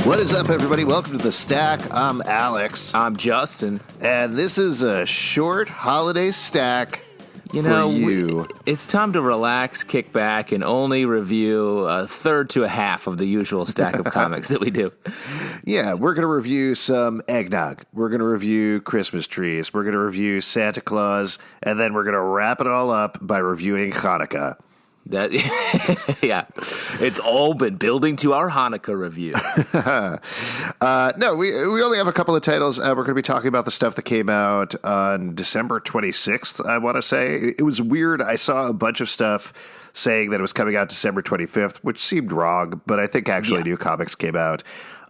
What is up, everybody? Welcome to The Stack. I'm Alex. I'm Justin. And this is a short holiday stack You know, for you. It's time to relax, kick back, and only review a third to a half of the usual stack of comics that we do. Yeah, we're going to review some eggnog. We're going to review Christmas trees. We're going to review Santa Claus. And then we're going to wrap it all up by reviewing Hanukkah. That, yeah, it's all been building to our Hanukkah review. No, we only have a couple of titles. We're going to be talking about the stuff that came out on December 26th, I want to say. It was weird. I saw a bunch of stuff saying that it was coming out December 25th, which seemed wrong, but I think actually new comics came out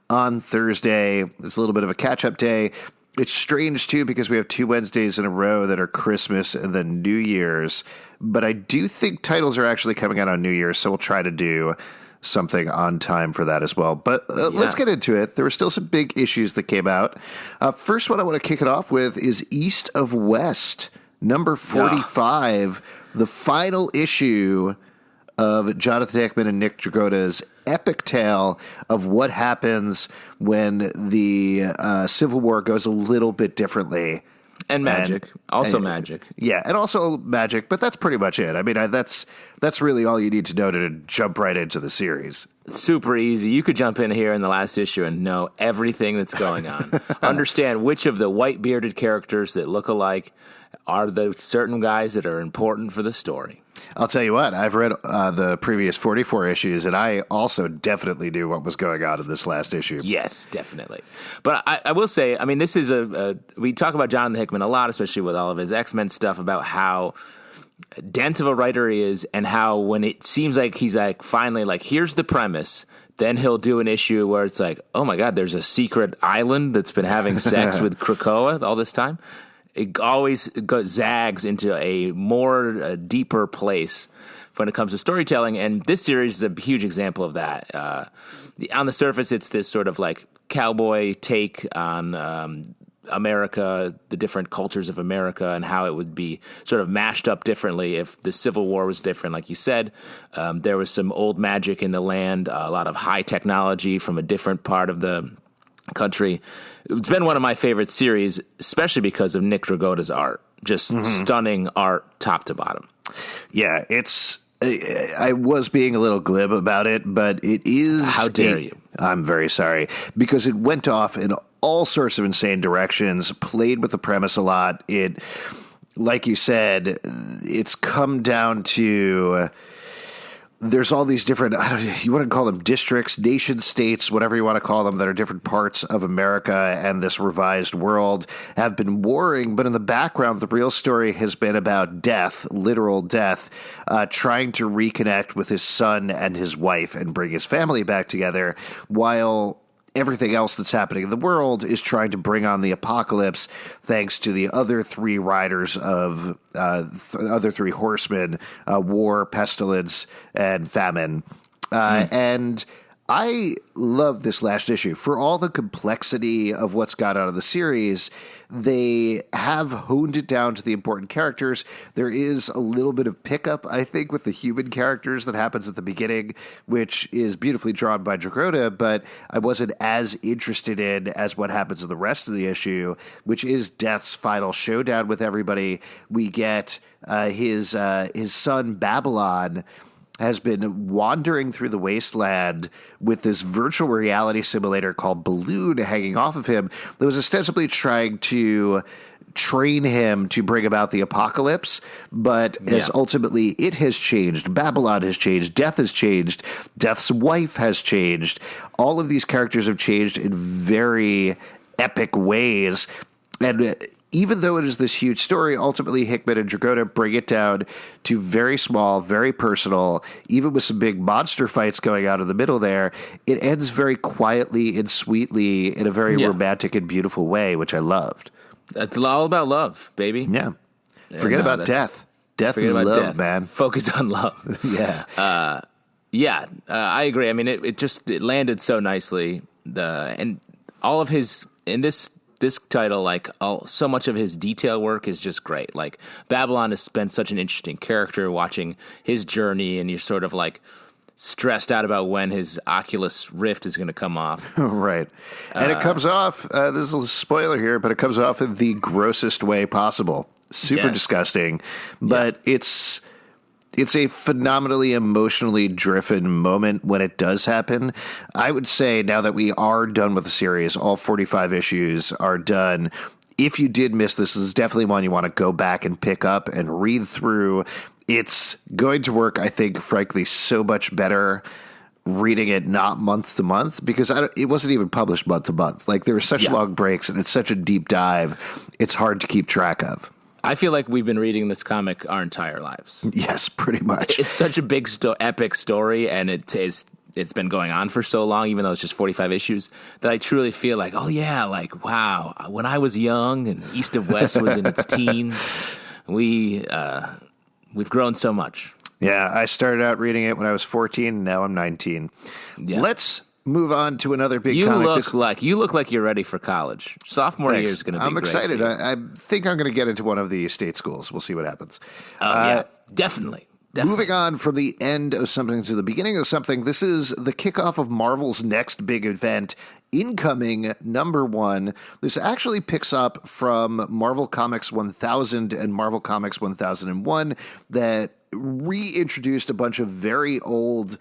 on Thursday. It's a little bit of a catch-up day. It's strange, too, because we have 2 Wednesdays in a row that are Christmas and then New Year's. But I do think titles are actually coming out on New Year's, so we'll try to do something on time for that as well. But let's get into it. There were still some big issues that came out. First one I want to kick it off with is East of West, number 45, the final issue of Jonathan Hickman and Nick Dragotta's epic tale of what happens when the Civil War goes a little bit differently. And magic. Magic. Yeah, and also magic, but that's pretty much it. I mean, that's really all you need to know to jump right into the series. Super easy. You could jump in here in the last issue and know everything that's going on. Understand which of the white-bearded characters that look alike are the certain guys that are important for the story. I'll tell you what, I've read the previous 44 issues, and I also definitely knew what was going on in this last issue. Yes, definitely. But I will say, I mean, this is we talk about Jonathan Hickman a lot, especially with all of his X-Men stuff, about how dense of a writer he is, and how when it seems like he's like, finally, like, here's the premise, then he'll do an issue where it's like, oh my God, there's a secret island that's been having sex with Krakoa all this time. It always zags into a more deeper place when it comes to storytelling, and this series is a huge example of that. On the surface, it's this sort of like cowboy take on America, the different cultures of America, and how it would be sort of mashed up differently if the Civil War was different. Like you said, there was some old magic in the land, a lot of high technology from a different part of the country. It's been one of my favorite series, especially because of Nick Dragotta's art. Just stunning art, top to bottom. Yeah, I was being a little glib about it, but it is... How dare you? I'm very sorry. Because it went off in all sorts of insane directions, played with the premise a lot. It, like you said, it's come down to... There's all these different, you want to call them districts, nation states, whatever you want to call them, that are different parts of America and this revised world have been warring. But in the background, the real story has been about death, literal death, trying to reconnect with his son and his wife and bring his family back together, while everything else that's happening in the world is trying to bring on the apocalypse, thanks to the other three riders of other three horsemen, war, pestilence, and famine. And I love this last issue. For all the complexity of what's got out of the series, they have honed it down to the important characters. There is a little bit of pickup, I think, with the human characters that happens at the beginning, which is beautifully drawn by Dragotta, but I wasn't as interested in as what happens in the rest of the issue, which is Death's final showdown with everybody. We get his son, Babylon, has been wandering through the wasteland with this virtual reality simulator called Balloon hanging off of him that was ostensibly trying to train him to bring about the apocalypse, but as ultimately it has changed. Babylon has changed. Death has changed. Death's wife has changed. All of these characters have changed in very epic ways, and even though it is this huge story, ultimately Hickman and Dragotta bring it down to very small, very personal, even with some big monster fights going on in the middle there. It ends very quietly and sweetly in a very romantic and beautiful way, which I loved. It's all about love, baby. Yeah. Forget about death. Death is love, man. Focus on love. I agree. I mean, it landed so nicely. And all of his, in this title, like, so much of his detail work is just great. Like, Babylon has been such an interesting character, watching his journey, and you're sort of like stressed out about when his Oculus Rift is going to come off. Right. And it comes off, this is a spoiler here, but it comes off in the grossest way possible. Super disgusting. But it's a phenomenally emotionally driven moment when it does happen. I would say now that we are done with the series, all 45 issues are done. If you did miss this is definitely one you want to go back and pick up and read through. It's going to work, I think, frankly, so much better reading it not month to month, because it wasn't even published month to month. Like, there were such long breaks, and it's such a deep dive, it's hard to keep track of. I feel like we've been reading this comic our entire lives. Yes, pretty much. It's such a big, epic story, and it's been going on for so long, even though it's just 45 issues, that I truly feel like, oh yeah, like, wow, when I was young and East of West was in its teens, we've grown so much. Yeah, I started out reading it when I was 14, and now I'm 19. Yeah. Let's move on to another big comic. You look like you're ready for college. Sophomore year is going to be I'm great excited. I think I'm going to get into one of the state schools. We'll see what happens. Yeah, definitely. Moving on from the end of something to the beginning of something, this is the kickoff of Marvel's next big event, Incoming #1. This actually picks up from Marvel Comics 1000 and Marvel Comics 1001 that reintroduced a bunch of very old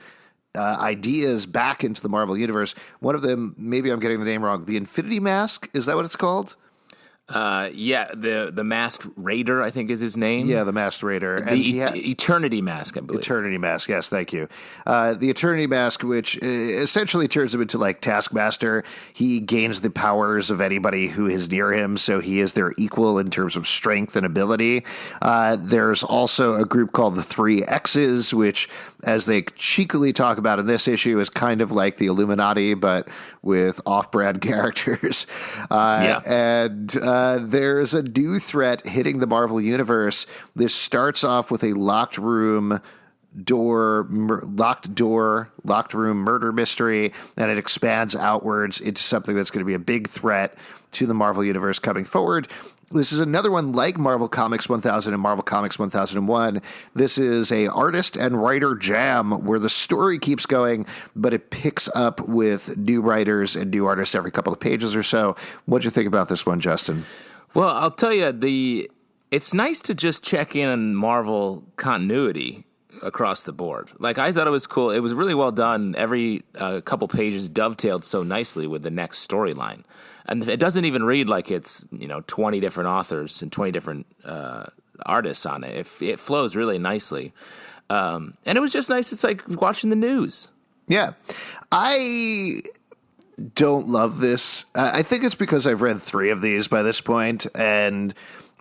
ideas back into the Marvel Universe. One of them, maybe I'm getting the name wrong, the Infinity Mask, is that what it's called? The Masked Raider, I think is his name. Yeah, the Masked Raider. The Eternity Mask, I believe. Eternity Mask, yes, thank you. The Eternity Mask, which essentially turns him into like Taskmaster. He gains the powers of anybody who is near him, so he is their equal in terms of strength and ability. There's also a group called the Three X's, which, as they cheekily talk about in this issue, is kind of like the Illuminati, but with off-brand characters. And there's a new threat hitting the Marvel Universe. This starts off with a locked room murder mystery, and it expands outwards into something that's going to be a big threat to the Marvel Universe coming forward. This is another one like Marvel Comics 1000 and Marvel Comics 1001. This is a artist and writer jam where the story keeps going, but it picks up with new writers and new artists every couple of pages or so. What'd you think about this one, Justin? Well, I'll tell you, it's nice to just check in on Marvel continuity across the board. Like, I thought it was cool. It was really well done. Every couple pages dovetailed so nicely with the next storyline. And it doesn't even read like it's, 20 different authors and 20 different artists on it. It flows really nicely. And it was just nice. It's like watching the news. Yeah. I don't love this. I think it's because I've read 3 of these by this point, and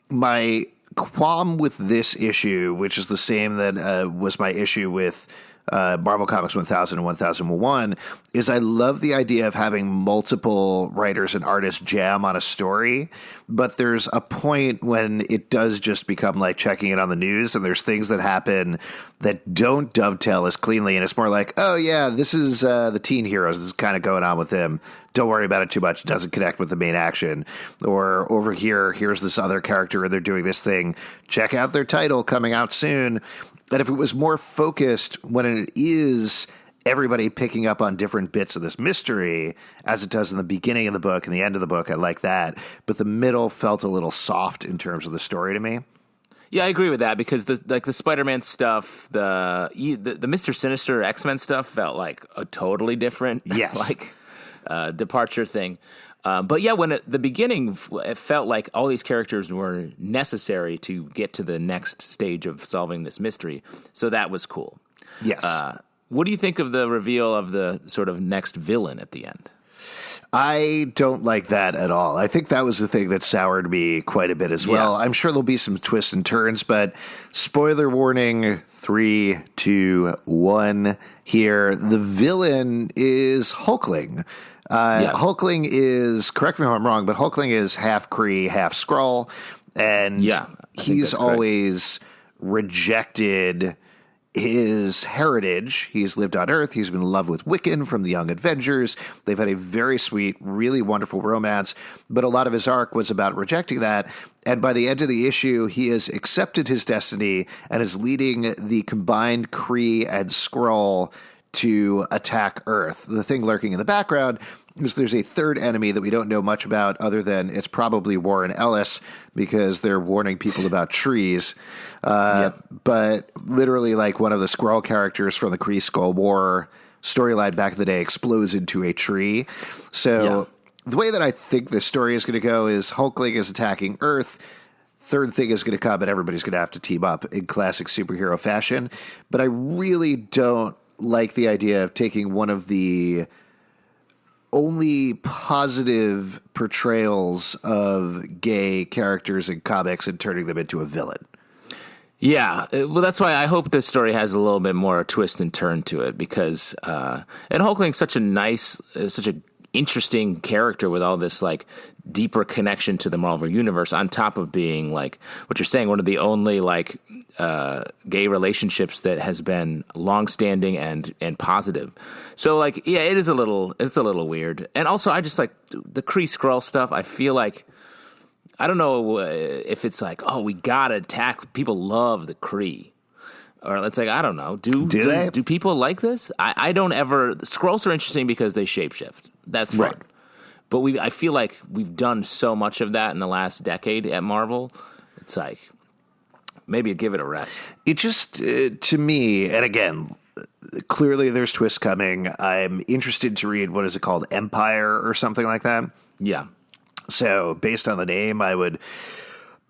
my qualm with this issue, which is the same that was my issue with Marvel Comics 1000 and 1001, is I love the idea of having multiple writers and artists jam on a story, but there's a point when it does just become like checking it on the news, and there's things that happen that don't dovetail as cleanly, and it's more like, oh yeah, this is the Teen Heroes, this is kind of going on with them. Don't worry about it too much. It doesn't connect with the main action. Or over here, here's this other character, and they're doing this thing. Check out their title coming out soon. And if it was more focused when it is everybody picking up on different bits of this mystery, as it does in the beginning of the book and the end of the book, I like that. But the middle felt a little soft in terms of the story to me. Yeah, I agree with that, because the Spider-Man stuff, the Mr. Sinister X-Men stuff felt like a totally different departure thing. But yeah, when at the beginning, it felt like all these characters were necessary to get to the next stage of solving this mystery. So that was cool. Yes. What do you think of the reveal of the sort of next villain at the end? I don't like that at all. I think that was the thing that soured me quite a bit as well. I'm sure there'll be some twists and turns, but spoiler warning, 3, 2, 1 here. The villain is Hulkling. Hulkling is, correct me if I'm wrong, but Hulkling is half Kree, half Skrull, and he's always rejected his heritage. He's lived on Earth. He's been in love with Wiccan from the Young Avengers. They've had a very sweet, really wonderful romance, but a lot of his arc was about rejecting that. And by the end of the issue, he has accepted his destiny and is leading the combined Kree and Skrull to attack Earth. The thing lurking in the background is there's a third enemy that we don't know much about other than it's probably Warren Ellis because they're warning people about trees. But literally like one of the Skrull characters from the Kree Skull War storyline back in the day explodes into a tree. So the way that I think this story is going to go is Hulkling is attacking Earth. Third thing is going to come and everybody's going to have to team up in classic superhero fashion. But I really don't like the idea of taking one of the only positive portrayals of gay characters in comics and turning them into a villain. Yeah, well, that's why I hope this story has a little bit more twist and turn to it because, and Hulkling's such a nice, such a interesting character with all this like deeper connection to the Marvel universe on top of being like what you're saying, one of the only like gay relationships that has been longstanding and positive. So like, yeah, it's a little weird. And also I just like the Kree Skrull stuff. I feel like, I don't know if it's like, oh, we gotta attack. People love the Kree. Or it's like, I don't know. Do people like this? I don't ever. Skrulls are interesting because they shapeshift. That's fun. Right. But I feel like we've done so much of that in the last decade at Marvel. It's like, maybe give it a rest. It just, to me, and again, clearly there's twists coming. I'm interested to read, what is it called, Empire or something like that? Yeah. So based on the name, I would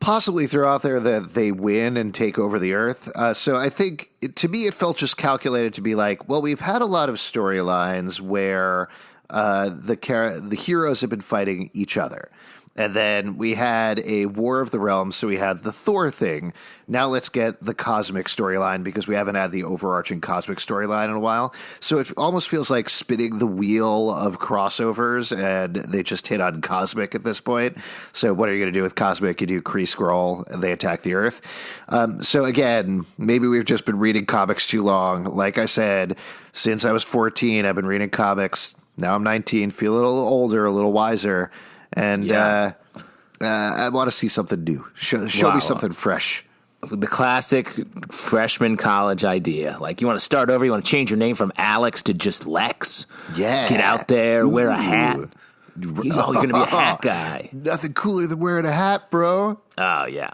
possibly throw out there that they win and take over the Earth. So I think, to me, it felt just calculated to be like, well, we've had a lot of storylines where the heroes have been fighting each other. And then we had a War of the Realms, so we had the Thor thing. Now let's get the cosmic storyline because we haven't had the overarching cosmic storyline in a while. So it almost feels like spinning the wheel of crossovers, and they just hit on cosmic at this point. So what are you going to do with cosmic? You do Kree Skrull, and they attack the Earth. So again, maybe we've just been reading comics too long. Like I said, since I was 14, I've been reading comics. Now I'm 19, feel a little older, a little wiser. And I want to see something new. Show me something fresh. The classic freshman college idea. Like, you want to start over? You want to change your name from Alex to just Lex? Yeah. Get out there, wear a hat. Oh, you're going to be a hat guy. Nothing cooler than wearing a hat, bro. Oh, yeah.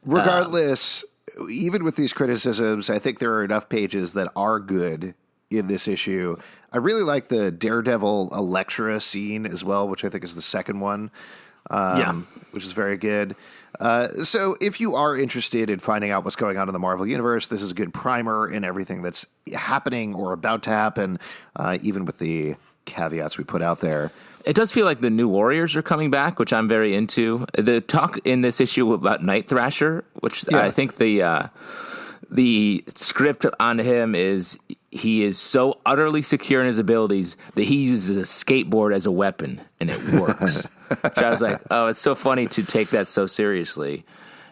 Regardless, even with these criticisms, I think there are enough pages that are good in this issue. I really like the Daredevil Elektra scene as well, which I think is the second one, which is very good. So if you are interested in finding out what's going on in the Marvel Universe, this is a good primer in everything that's happening or about to happen, even with the caveats we put out there. It does feel like the New Warriors are coming back, which I'm very into. The talk in this issue about Night Thrasher, which I think the script on him is he is so utterly secure in his abilities that he uses a skateboard as a weapon, and it works. Which I was like, oh, it's so funny to take that so seriously.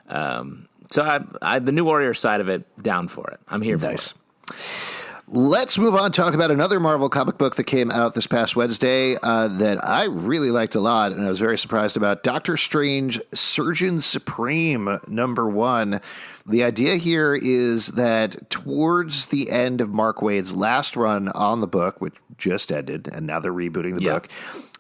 So I the New Warrior side of it, down for it. I'm here for it. Let's move on, talk about another Marvel comic book that came out this past Wednesday that I really liked a lot, and I was very surprised about. Doctor Strange Surgeon Supreme #1. The idea here is that towards the end of Mark Waid's last run on the book, which just ended, and now they're rebooting the book,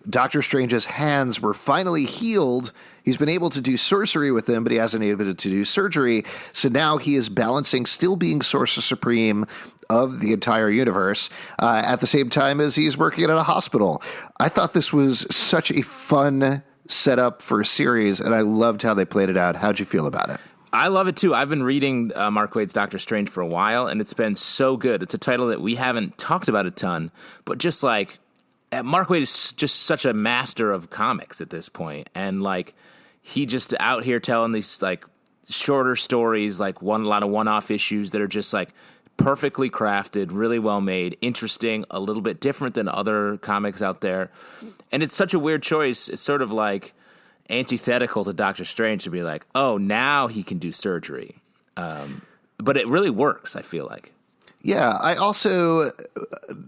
Doctor Strange's hands were finally healed. He's been able to do sorcery with them, but he hasn't been able to do surgery. So now he is balancing still being Sorcerer Supreme of the entire universe at the same time as he's working at a hospital. I thought this was such a fun setup for a series, and I loved how they played it out. How'd you feel about it? I love it, too. I've been reading Mark Waid's Doctor Strange for a while, and it's been so good. It's a title that we haven't talked about a ton, but just like, Mark Waid is just such a master of comics at this point, and like he just out here telling these like shorter stories, like a lot of one-off issues that are just like perfectly crafted, really well made, interesting, a little bit different than other comics out there, and it's such a weird choice. It's sort of like antithetical to Doctor Strange to be like, oh, now he can do surgery, but it really works. I feel like. Yeah, I also,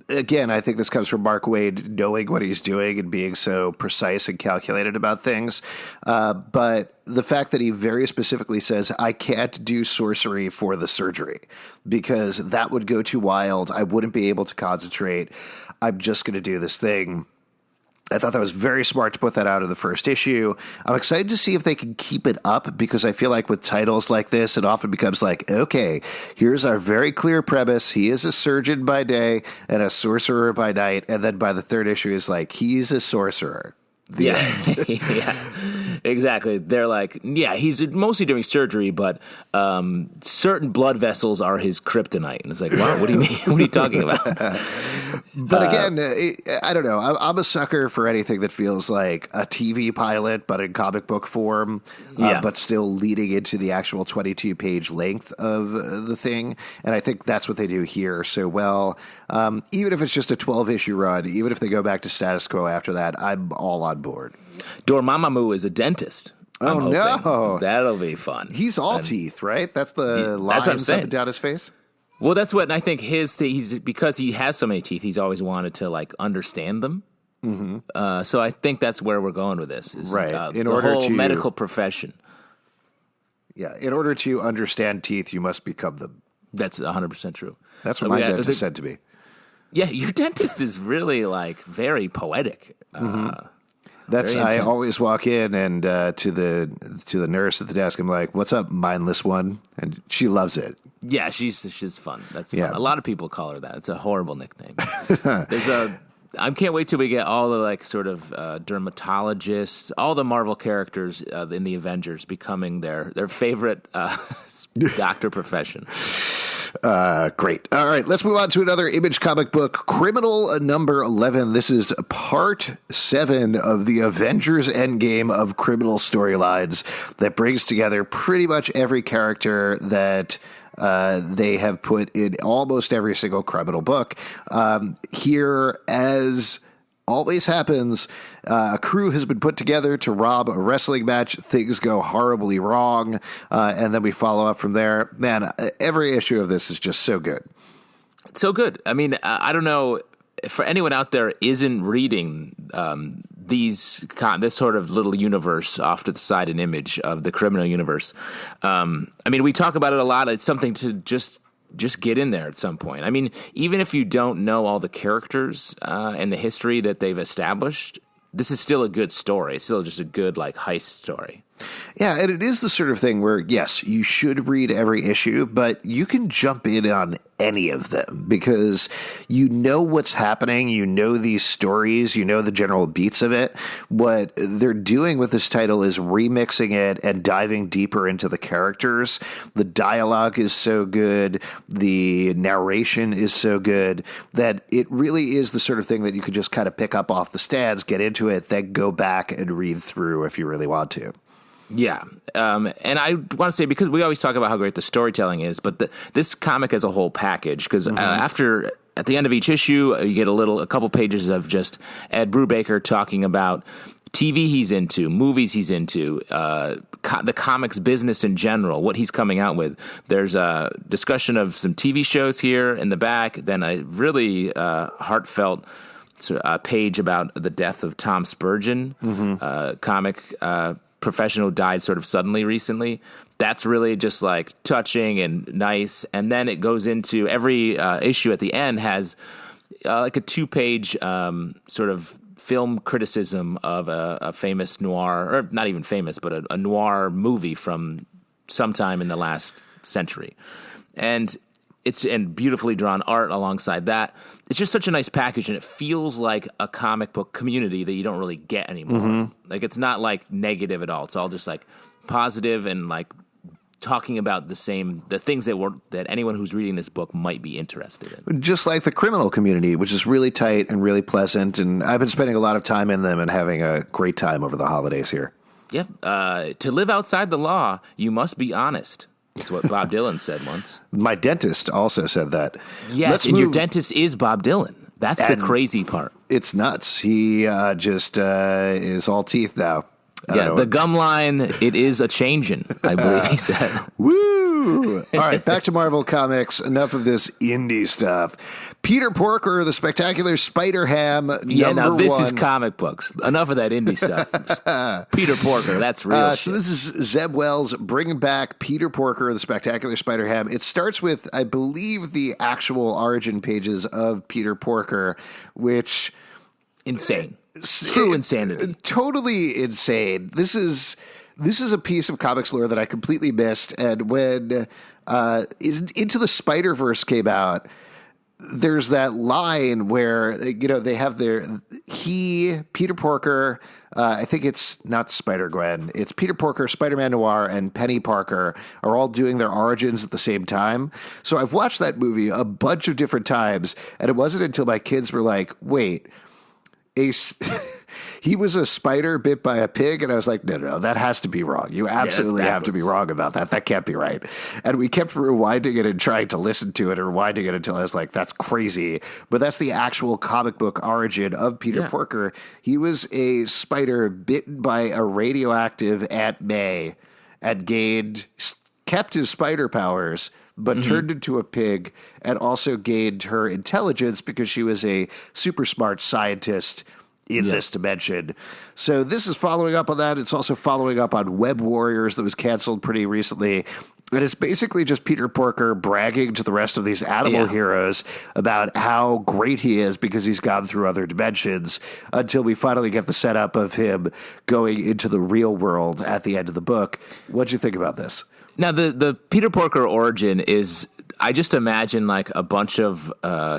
again, I think this comes from Mark Waid knowing what he's doing and being so precise and calculated about things. But the fact that he very specifically says, I can't do sorcery for the surgery because that would go too wild. I wouldn't be able to concentrate. I'm just going to do this thing. I thought that was very smart to put that out of the first issue. I'm excited to see if they can keep it up because I feel like with titles like this, it often becomes like, okay, here's our very clear premise. He is a surgeon by day and a sorcerer by night. And then by the third issue is like, he's a sorcerer. Yeah, yeah, exactly. They're like, yeah, he's mostly doing surgery, but certain blood vessels are his kryptonite. And it's like, what do you mean? What are you talking about? But again, I don't know. I'm a sucker for anything that feels like a TV pilot, but in comic book form, but still leading into the actual 22-page length of the thing. And I think that's what they do here so well. Even if it's just a 12-issue run, even if they go back to status quo after that, I'm all on board. Dormammu is a dentist. Oh, no. That'll be fun. He's all teeth, right? That's the lines up and down his face? Well, that's what I think his thing. He's because he has so many teeth. He's always wanted to like understand them. Mm-hmm. So I think that's where we're going with this. Is, right. In the whole medical profession. Yeah. In order to understand teeth, you must become them. That's 100% true. That's what my dentist said to me. Yeah, your dentist is really like very poetic. That's I always walk in and to the nurse at the desk. I'm like, "What's up, mindless one?" And she loves it. Yeah, she's fun. That's fun. A lot of people call her that. It's a horrible nickname. I can't wait till we get all the like sort of dermatologists, all the Marvel characters in the Avengers becoming their favorite doctor profession. Great. All right, let's move on to another Image comic book, Criminal number 11. This is part 7 of the Avengers Endgame of criminal storylines that brings together pretty much every character that they have put in almost every single criminal book. Here, as always happens, a crew has been put together to rob a wrestling match. Things go horribly wrong, and then we follow up from there. Man, every issue of this is just so good. So good. I mean, I don't know, for anyone out there isn't reading this sort of little universe off to the side in Image of the criminal universe. I mean, we talk about it a lot. It's something to just get in there at some point. I mean, even if you don't know all the characters and the history that they've established, this is still a good story. It's still just a good like heist story. Yeah, and it is the sort of thing where, yes, you should read every issue, but you can jump in on any of them because you know what's happening, you know these stories, you know the general beats of it. What they're doing with this title is remixing it and diving deeper into the characters. The dialogue is so good, the narration is so good that it really is the sort of thing that you could just kind of pick up off the stands, get into it, then go back and read through if you really want to. Yeah, and I want to say, because we always talk about how great the storytelling is, but this comic as a whole package, because at the end of each issue, you get a couple pages of just Ed Brubaker talking about TV he's into, movies he's into, the comics business in general, what he's coming out with. There's a discussion of some TV shows here in the back, then a really heartfelt page about the death of Tom Spurgeon, comic professional died sort of suddenly recently. That's really just like touching and nice. And then it goes into every issue at the end has like a 2-page sort of film criticism of a famous noir, or not even famous, but a noir movie from sometime in the last century. And beautifully drawn art alongside that. It's just such a nice package, and it feels like a comic book community that you don't really get anymore. Like, it's not like negative at all. It's all just like positive and like talking about the things that anyone who's reading this book might be interested in. Just like the criminal community, which is really tight and really pleasant, and I've been spending a lot of time in them and having a great time over the holidays here. Yeah, to live outside the law, you must be honest. That's what Bob Dylan said once. My dentist also said that. Yes, your dentist is Bob Dylan. That's the crazy part. It's nuts. He just is all teeth now. Yeah, the gum line, it is a changin', I believe he said. Woo! All right, back to Marvel Comics. Enough of this indie stuff. Peter Porker, the Spectacular Spider-Ham, now this one. is comic books. Enough of that indie stuff. Peter Porker, that's real shit. So this is Zeb Wells bringing back Peter Porker, the Spectacular Spider-Ham. It starts with, I believe, the actual origin pages of Peter Porker, which... Insane. True insanity. Totally insane. This is a piece of comics lore that I completely missed. And when Into the Spider-Verse came out, there's that line where, they have Peter Porker, I think it's not Spider-Gwen, it's Peter Porker, Spider-Man Noir, and Penny Parker are all doing their origins at the same time. So I've watched that movie a bunch of different times, and it wasn't until my kids were like, wait, he was a spider bit by a pig, and I was like, no, that has to be wrong. You absolutely have to be wrong about that. That can't be right. And we kept rewinding it and trying to listen to it and rewinding it until I was like, that's crazy. But that's the actual comic book origin of Peter Porker. He was a spider bitten by a radioactive Aunt May and kept his spider powers, but turned into a pig and also gained her intelligence because she was a super smart scientist in this dimension. So this is following up on that. It's also following up on Web Warriors that was canceled pretty recently. And it's basically just Peter Porker bragging to the rest of these animal heroes about how great he is because he's gone through other dimensions until we finally get the setup of him going into the real world at the end of the book. What'd you think about this? Now, the Peter Porker origin is, I just imagine like a bunch of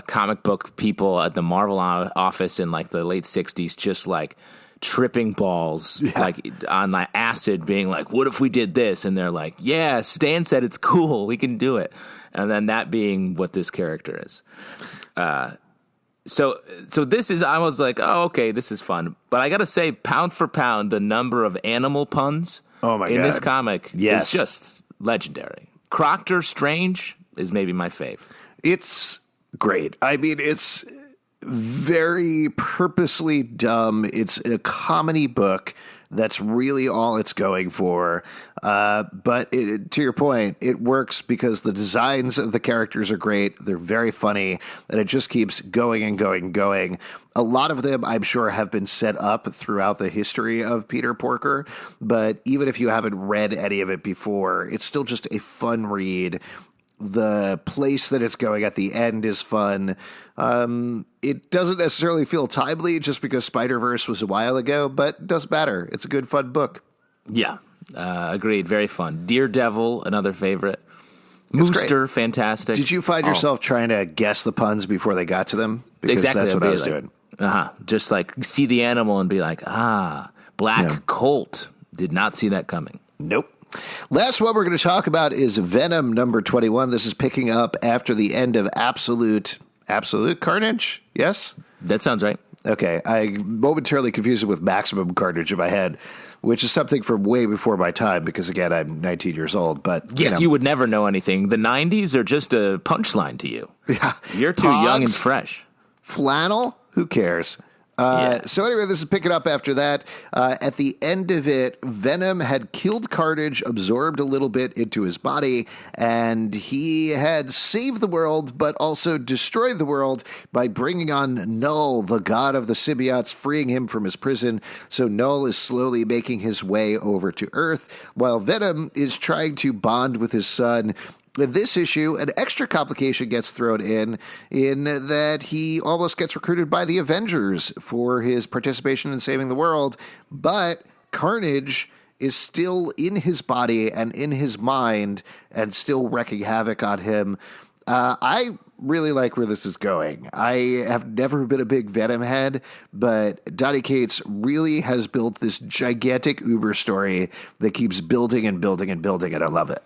comic book people at the Marvel office in like the late 60s just like tripping balls like on like acid, being like, what if we did this? And they're like, yeah, Stan said it's cool, we can do it. And then that being what this character is. So this is, I was like, oh, okay, this is fun. But I got to say, pound for pound, the number of animal puns in this comic is just legendary. Proctor Strange is maybe my fave. It's great. I mean, it's very purposely dumb. It's a comedy book. That's really all it's going for. But to your point, it works because the designs of the characters are great. They're very funny, and it just keeps going and going and going. A lot of them, I'm sure, have been set up throughout the history of Peter Porker. But even if you haven't read any of it before, it's still just a fun read. The place that it's going at the end is fun. It doesn't necessarily feel timely just because Spider-Verse was a while ago, but it doesn't matter. It's a good, fun book. Yeah, agreed. Very fun. Daredevil, another favorite. Mooster, fantastic. Did you find yourself trying to guess the puns before they got to them? Because exactly. That's what I was doing. Just like see the animal and be like, Black Colt. Did not see that coming. Nope. Last one we're going to talk about is Venom number 21. This is picking up after the end of Absolute Carnage. Yes? That sounds right. Okay. I momentarily confused it with Maximum Carnage in my head, which is something from way before my time because, again, I'm 19 years old. But yes, you would never know anything. The 90s are just a punchline to you. Yeah. You're too young and fresh. Flannel? Who cares? So anyway, this is picking up after that. At the end of it, Venom had killed Carnage, absorbed a little bit into his body, and he had saved the world, but also destroyed the world by bringing on Null, the god of the symbiotes, freeing him from his prison. So Null is slowly making his way over to Earth, while Venom is trying to bond with his son. In this issue, an extra complication gets thrown in that he almost gets recruited by the Avengers for his participation in saving the world, but Carnage is still in his body and in his mind and still wreaking havoc on him. I really like where this is going. I have never been a big Venom head, but Donny Cates really has built this gigantic Uber story that keeps building and building and building, and I love it.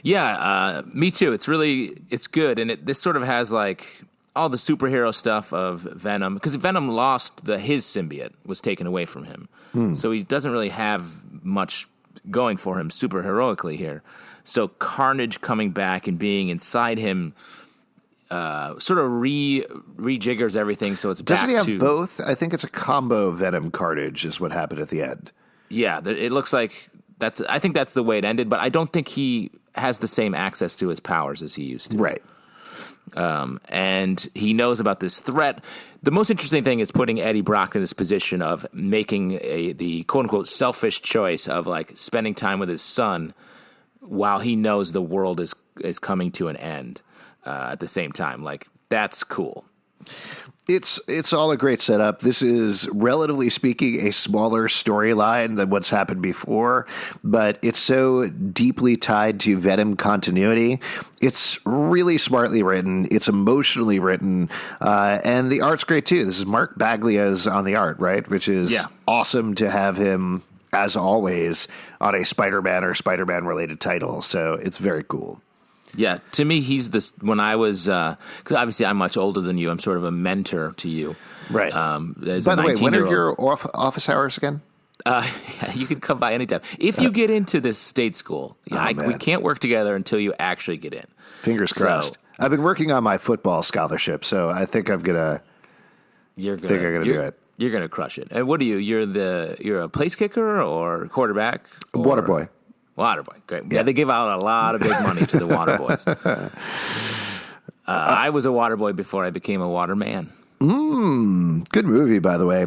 Yeah, me too. It's good. And this sort of has like all the superhero stuff of Venom, because Venom lost his symbiote was taken away from him. So he doesn't really have much going for him super heroically here. So Carnage coming back and being inside him sort of rejiggers everything. So it's Doesn't back he have both? I think it's a combo Venom Carnage is what happened at the end. Yeah, it looks like I think that's the way it ended, but I don't think he has the same access to his powers as he used to. Right. And he knows about this threat. The most interesting thing is putting Eddie Brock in this position of making the quote-unquote selfish choice of like spending time with his son while he knows the world is coming to an end at the same time. Like, that's cool. It's all a great setup. This is, relatively speaking, a smaller storyline than what's happened before, but it's so deeply tied to Venom continuity. It's really smartly written. It's emotionally written, and the art's great too. This is Mark Baglia's on the art, right? Which is awesome to have him, as always, on a Spider-Man or Spider-Man related title. So it's very cool. Yeah, to me, he's this. When I was, because obviously I'm much older than you, I'm sort of a mentor to you. Right. By the way, when are your office hours again? You can come by anytime. If you get into this state school, we can't work together until you actually get in. Fingers crossed. I've been working on my football scholarship, so I think I'm gonna. I'm gonna do it. You're gonna crush it. And what are you? You're a place kicker or quarterback? Water boy. Waterboy, great. Yeah, they give out a lot of big money to the water boys. I was a water boy before I became a waterman. Good movie, by the way.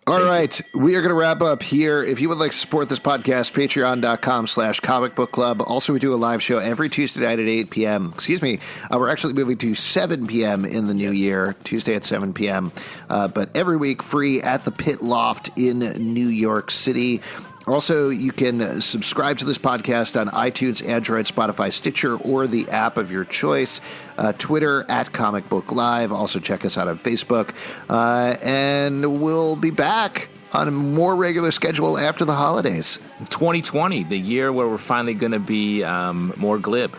All right, we are going to wrap up here. If you would like to support this podcast, patreon.com/Comic Book Club. Also, we do a live show every Tuesday night at 8 p.m. Excuse me. We're actually moving to 7 p.m. in the new year, Tuesday at 7 p.m. But every week, free at the Pit Loft in New York City. Also, you can subscribe to this podcast on iTunes, Android, Spotify, Stitcher, or the app of your choice. Twitter at Comic Book Live. Also, check us out on Facebook. And we'll be back on a more regular schedule after the holidays. 2020, the year where we're finally going to be more glib.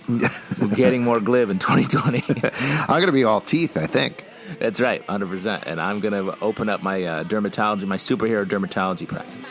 We're getting more glib in 2020. I'm going to be all teeth, I think. That's right, 100%. And I'm going to open up my dermatology, my superhero dermatology practice.